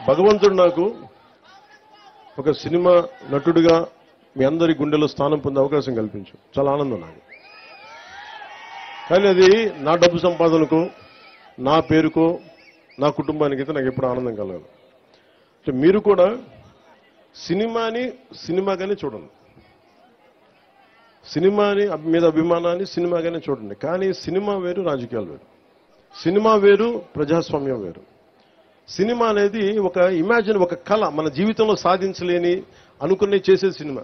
భగవంతుడు నాకు ఒక సినిమా నటుడిగా మీ అందరి గుండెలో స్థానం పొందే అవకాశం కల్పించు. చాలా ఆనందం నాకు. కానీ అది నా డబ్బు సంపాదనకు, నా పేరుకో, నా కుటుంబానికి అయితే నాకు ఎప్పుడు ఆనందం కలగదు. మీరు కూడా సినిమాని సినిమాగానే చూడండి, సినిమాని మీద అభిమానాన్ని సినిమాగానే చూడండి. కానీ సినిమా వేరు, రాజకీయాలు వేరు. సినిమా వేరు, ప్రజాస్వామ్యం వేరు. సినిమా అనేది ఒక ఇమాజిన్, ఒక కళ, మన జీవితంలో సాధించలేని అనుకునే చేసేది సినిమా.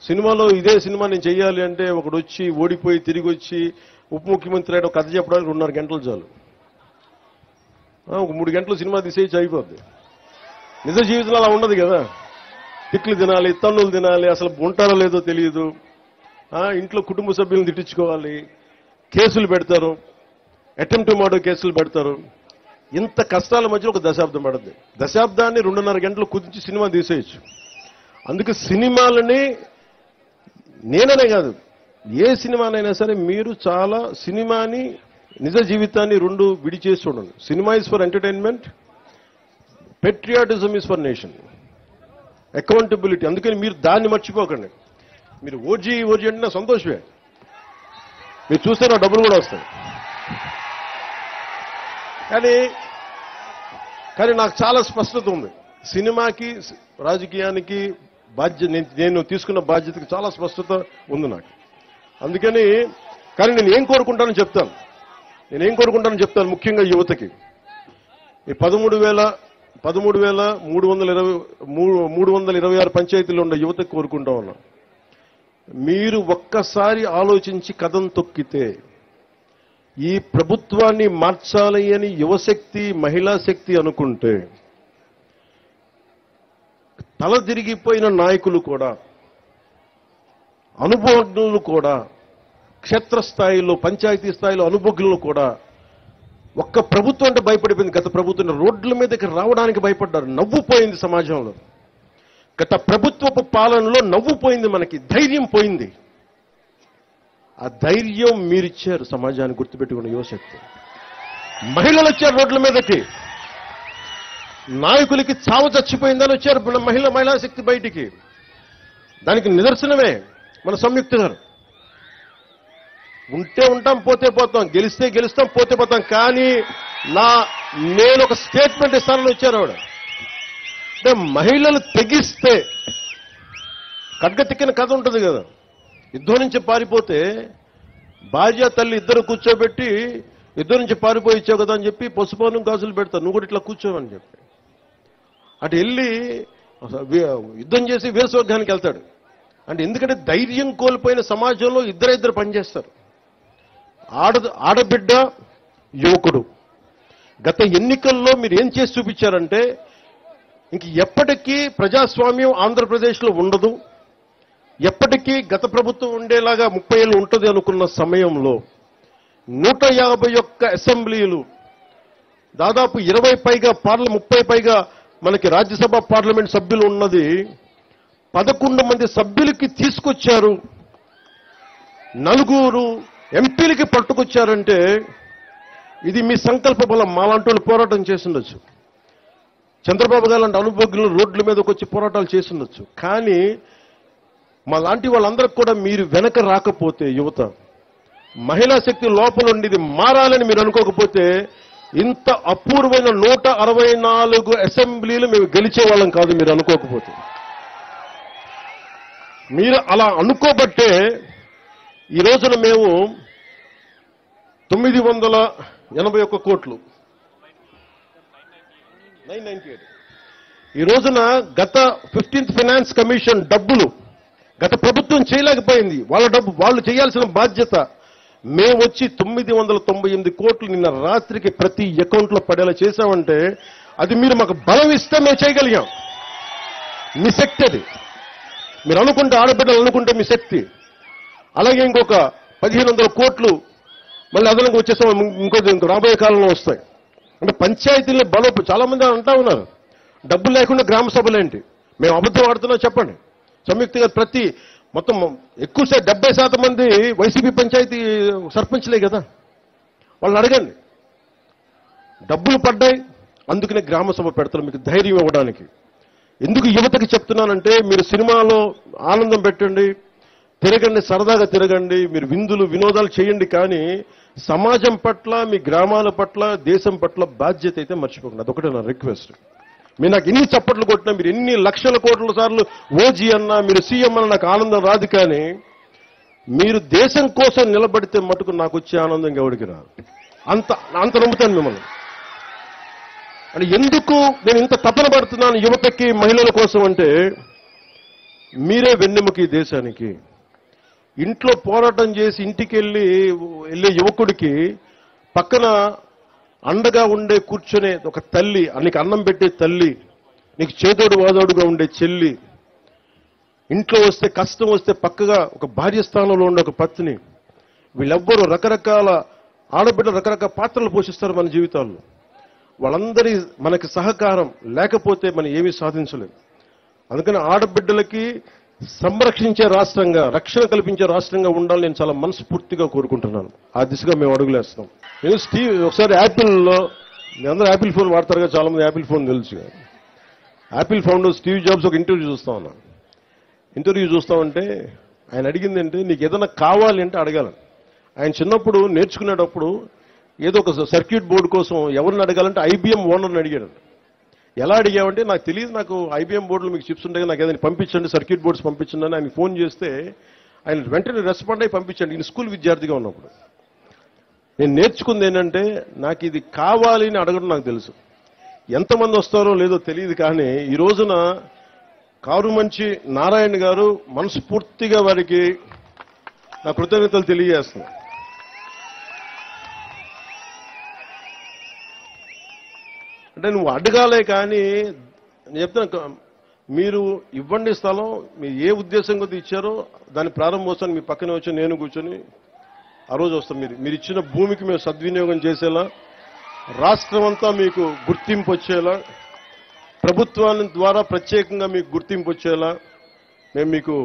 సినిమాలో ఇదే సినిమా నేను చెయ్యాలి అంటే ఒకడు వచ్చి ఓడిపోయి తిరిగి వచ్చి ఉప ముఖ్యమంత్రి అయ్యే కథ చెప్పడానికి 2.5 గంటలు చాలు. ఒక 3 గంటలు సినిమా తీసేసి అయిపోద్ది. నిజ జీవితంలో అలా ఉండదు కదా. తిట్లు తినాలి, తన్నులు తినాలి, అసలు ఉంటారో లేదో తెలియదు. ఇంట్లో కుటుంబ సభ్యులను తిట్టించుకోవాలి, కేసులు పెడతారు, అటెంప్ట్ మర్డర్ కేసులు పెడతారు. ఇంత కష్టాల మధ్య ఒక దశాబ్దం పడుతుంది. దశాబ్దాన్ని 2.5 గంటలు కుదించి సినిమా తీసేయచ్చు. అందుకే సినిమాలని నేననే కాదు, ఏ సినిమానైనా సరే మీరు చాలా సినిమాని నిజ జీవితాన్ని 2 విడిచేసి చూడండి. Cinema is for entertainment, patriotism is for nation, accountability. అందుకని మీరు దాన్ని మర్చిపోకండి. మీరు ఓజీ అంటే నా సంతోషమే, మీరు చూస్తే నా డబ్బులు కూడా వస్తాయి. కానీ నాకు చాలా స్పష్టత ఉంది. సినిమాకి, రాజకీయానికి నేను తీసుకున్న బాధ్యతకి చాలా స్పష్టత ఉంది నాకు. అందుకని కానీ నేను ఏం కోరుకుంటానని చెప్తాను. ముఖ్యంగా యువతకి ఈ 13,326 పంచాయతీల్లో ఉన్న యువతకి కోరుకుంటా ఉన్నా. మీరు ఒక్కసారి ఆలోచించి కథం తొక్కితే ఈ ప్రభుత్వాన్ని మార్చాలి అని యువశక్తి, మహిళా శక్తి అనుకుంటే తల తిరిగిపోయిన నాయకులు కూడా, అనుభవజ్ఞులు కూడా, క్షేత్రస్థాయిలో పంచాయతీ స్థాయిలో అనుభవజ్ఞులు కూడా ఒక్క ప్రభుత్వం అంటే భయపడిపోయింది. గత ప్రభుత్వం రోడ్ల మీదకి రావడానికి భయపడ్డారు. నవ్వుపోయింది సమాజంలో. గత ప్రభుత్వపు పాలనలో నవ్వుపోయింది, మనకి ధైర్యం పోయింది. ఆ ధైర్యం మీరిచ్చారు సమాజాన్ని. గుర్తుపెట్టుకున్న యువశక్తి. మహిళలు వచ్చారు రోడ్ల మీదకి. నాయకులకి చావు చచ్చిపోయిందని వచ్చారు మహిళా శక్తి బయటికి. దానికి నిదర్శనమే మన సంయుక్త గారు. ఉంటే ఉంటాం, పోతే పోతాం, గెలిస్తే గెలుస్తాం, పోతే పోతాం. కానీ నేను ఒక స్టేట్మెంట్ ఇస్తానని వచ్చారు ఆవిడ. అంటే మహిళలు తెగిస్తే ఖడ్గతిక్కిన కథ ఉంటుంది కదా. యుద్ధం నుంచి పారిపోతే భార్య తల్లి ఇద్దరు కూర్చోబెట్టి యుద్ధం నుంచి పారిపోయి ఇచ్చావు కదా అని చెప్పి పసుపాను గాజులు పెడతారు, నువ్వు కూడా ఇట్లా కూర్చోవని చెప్పి. అటు వెళ్ళి యుద్ధం చేసి వీరస్వర్గానికి వెళ్తాడు. అంటే ఎందుకంటే ధైర్యం కోల్పోయిన సమాజంలో ఇద్దరు పనిచేస్తారు. ఆడబిడ్డ, యువకుడు. గత ఎన్నికల్లో మీరు ఏం చేసి చూపించారంటే ఇంక ఎప్పటికీ ప్రజాస్వామ్యం ఆంధ్రప్రదేశ్లో ఉండదు, ఎప్పటికీ గత ప్రభుత్వం ఉండేలాగా 30 ఏళ్ళు ఉంటుంది అనుకున్న సమయంలో 151 అసెంబ్లీలు, దాదాపు 20 పైగా 30 పైగా మనకి రాజ్యసభ పార్లమెంట్ సభ్యులు ఉన్నది 11 మంది సభ్యులకి తీసుకొచ్చారు. 4 ఎంపీలకి పట్టుకొచ్చారంటే ఇది మీ సంకల్ప బలం. మాలాంటి వాళ్ళు పోరాటం చేస్తుండొచ్చు, చంద్రబాబు గారు లాంటి అనుభవజ్ఞులు రోడ్ల మీదకి వచ్చి పోరాటాలు చేస్తుండొచ్చు. కానీ మా లాంటి వాళ్ళందరికీ కూడా మీరు వెనక రాకపోతే, యువత, మహిళా శక్తి లోపల ఉండేది మారాలని మీరు అనుకోకపోతే ఇంత అపూర్వమైన 164 అసెంబ్లీలు మేము గెలిచే వాళ్ళం కాదు. మీరు అనుకోకపోతే, మీరు అలా అనుకోబట్టే ఈ రోజున మేము 981 కోట్లు, 998, ఈ రోజున గత 15th ఫైనాన్స్ కమిషన్ డబ్బులు గత ప్రభుత్వం చేయలేకపోయింది. వాళ్ళ డబ్బు వాళ్ళు చేయాల్సిన బాధ్యత మేము వచ్చి 998 కోట్లు నిన్న రాత్రికి ప్రతి అకౌంట్లో పడేలా చేశామంటే అది మీరు మాకు బలం ఇస్తే మేము చేయగలిగాం. మీ శక్తి అది. మీరు అనుకుంటే, ఆడబిడ్డలు అనుకుంటే మీ శక్తి. అలాగే ఇంకొక 1500 కోట్లు మళ్ళీ అదనంగా వచ్చేసాం. ఇంకో రాబోయే కాలంలో వస్తాయి. అంటే పంచాయతీలని బలం. చాలా మంది అంటా ఉన్నారు డబ్బులు లేకుండా గ్రామ సభలేంటి. మేము అబద్ధం ఆడుతున్నాం చెప్పండి. సంయుక్తంగా మొత్తం ఎక్కువ 70% మంది వైసీపీ పంచాయతీ సర్పంచ్లే కదా. వాళ్ళని అడగండి. డబ్బులు పడ్డాయి, అందుకనే గ్రామ సభ పెడతారు మీకు ధైర్యం ఇవ్వడానికి. ఎందుకు యువతకి చెప్తున్నానంటే, మీరు సినిమాలో ఆనందం పెట్టండి, తిరగండి, సరదాగా తిరగండి, మీరు విందులు వినోదాలు చేయండి, కానీ సమాజం పట్ల, మీ గ్రామాల పట్ల, దేశం పట్ల బాధ్యత అయితే మర్చిపోకండి. అదొకటే నా రిక్వెస్ట్. మీరు నాకు ఎన్ని చప్పట్లు కొట్టినా, మీరు ఎన్ని లక్షల కోట్ల సార్లు ఓజీ అన్నా, మీరు సీఎం అన్న నాకు ఆనందం రాదు, కానీ మీరు దేశం కోసం నిలబడితే మటుకు నాకు వచ్చే ఆనందం ఎవరికి రాదు. అంత నమ్ముతాను మిమ్మల్ని. అని ఎందుకు నేను ఇంత తపన పడుతున్నాను యువతకి, మహిళల కోసం అంటే, మీరే వెన్నెముక ఈ దేశానికి. ఇంట్లో పోరాటం చేసి ఇంటికి వెళ్ళే యువకుడికి పక్కన అండగా ఉండే కూర్చొనే ఒక తల్లి, నీకు అన్నం పెట్టే తల్లి, నీకు చేదోడు వాదోడుగా ఉండే చెల్లి, ఇంట్లో వస్తే కష్టం వస్తే పక్కగా ఒక భార్య స్థానంలో ఉండే ఒక పత్ని, వీళ్ళెవ్వరూ రకరకాల ఆడబిడ్డలు రకరకాల పాత్రలు పోషిస్తారు మన జీవితాల్లో. వాళ్ళందరి మనకి సహకారం లేకపోతే మనం ఏమీ సాధించలేం. అందుకని ఆడబిడ్డలకి సంరక్షించే రాష్ట్రంగా, రక్షణ కల్పించే రాష్ట్రంగా ఉండాలని నేను చాలా మనస్ఫూర్తిగా కోరుకుంటున్నాను. ఆ దిశగా మేము అడుగులేస్తాం. నేను ఒకసారి యాపిల్లో, మీ అందరూ యాపిల్ ఫోన్ వాడతారు కదా, చాలా మంది యాపిల్ ఫోన్ తెలుసు. యాపిల్ ఫౌండర్ స్టీవ్ జాబ్స్ ఒక ఇంటర్వ్యూ చూస్తా ఉన్నాను. ఇంటర్వ్యూ చూస్తామంటే ఆయన అడిగింది అంటే, నీకు ఏదైనా కావాలి అంటే అడగాలని. ఆయన చిన్నప్పుడు నేర్చుకునేటప్పుడు ఏదో ఒక సర్క్యూట్ బోర్డు కోసం ఎవరిని అడగాలంటే ఐబీఎం ఓనర్ని అడిగాడు. ఎలా అడిగామంటే, నాకు తెలియదు, నాకు ఐబీఎం బోర్డులో మీకు చిప్స్ ఉంటాయి, నాకు ఏదైనా పంపించండి, సర్క్యూట్ బోర్డ్స్ పంపించండి అని ఆయన ఫోన్ చేస్తే ఆయన వెంటనే రెస్పాండ్ అయ్యి పంపించండి. నేను స్కూల్ విద్యార్థిగా ఉన్నప్పుడు నేను నేర్చుకుంది ఏంటంటే, నాకు ఇది కావాలి అని అడగడం నాకు తెలుసు. ఎంతమంది వస్తారో లేదో తెలియదు, కానీ ఈ రోజున కారుమంచి నారాయణ గారు మనస్ఫూర్తిగా వారికి నా కృతజ్ఞతలు తెలియజేస్తున్నాను. అంటే నువ్వు అడగాలే, కానీ నేను చెప్తాను, మీరు ఇవ్వండి స్థలం, మీరు ఏ ఉద్దేశం కొద్ది ఇచ్చారో దాని ప్రారంభోత్సవాన్ని మీ పక్కనే వచ్చి నేను కూర్చొని ఆ రోజు వస్తాం. మీరు ఇచ్చిన భూమికి మేము సద్వినియోగం చేసేలా, రాష్ట్రం అంతా మీకు గుర్తింపు వచ్చేలా, ప్రభుత్వాన్ని ద్వారా ప్రత్యేకంగా మీకు గుర్తింపు వచ్చేలా మేము మీకు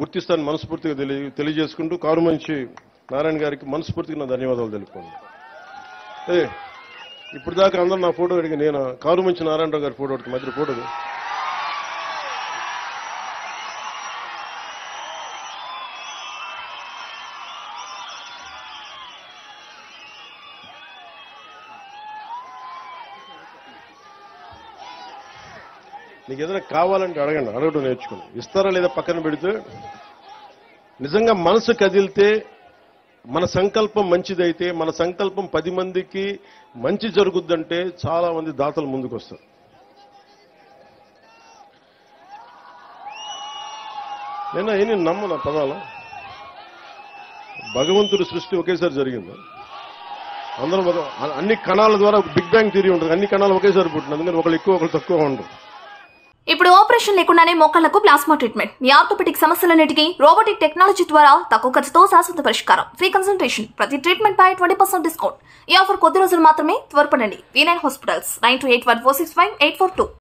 గుర్తిస్తాను మనస్ఫూర్తిగా తెలియజేసుకుంటూ కారుమంచి నారాయణ గారికి మనస్ఫూర్తిగా నా ధన్యవాదాలు తెలుపుకోండి. ఇప్పుడు దాకా అందరూ నా ఫోటో అడిగి, నేను కారుమంచి నారాయణరావు గారి ఫోటో అడిగి మధ్య ఫోటో నీకు ఏదైనా కావాలంటే అడగండి, అడగడం నేర్చుకోండి. ఇస్తారా లేదా పక్కన పెడితే, నిజంగా మనసు కదిలితే, మన సంకల్పం మంచిదైతే, మన సంకల్పం 10 మందికి మంచి జరుగుద్దంటే చాలా మంది దాతలు ముందుకు వస్తారు. నేను నమ్మను పదాల భగవంతుడి సృష్టి ఒకేసారి జరిగింది. అందరం అన్ని కణాల ద్వారా బిగ్ బ్యాంగ్ థియరీ ఉంటుంది, అన్ని కణాలు ఒకేసారి పుట్టింది, అందుకని ఒకళ్ళు ఎక్కువ ఒకళ్ళు తక్కువ ఉండరు. ఇప్పుడు ఆపరేషన్ లేకుండానే మోకాళ్లకు ప్లాస్మా ట్రీట్మెంట్. మీ ఆర్థోపెటిక్ సమస్యలన్నిటికీ రోబోటిక్ టెక్నాలజీ ద్వారా తక్కువ ఖర్చుతో శాశ్వత పరిష్కారం. ఫ్రీ కన్సల్టేషన్, ప్రతి ట్రీట్మెంట్ పై 20% డిస్కౌంట్. ఈ ఆఫర్ కొద్ది రోజులు మాత్రమే. త్వరపడండి. V9 hospitals 9281465842.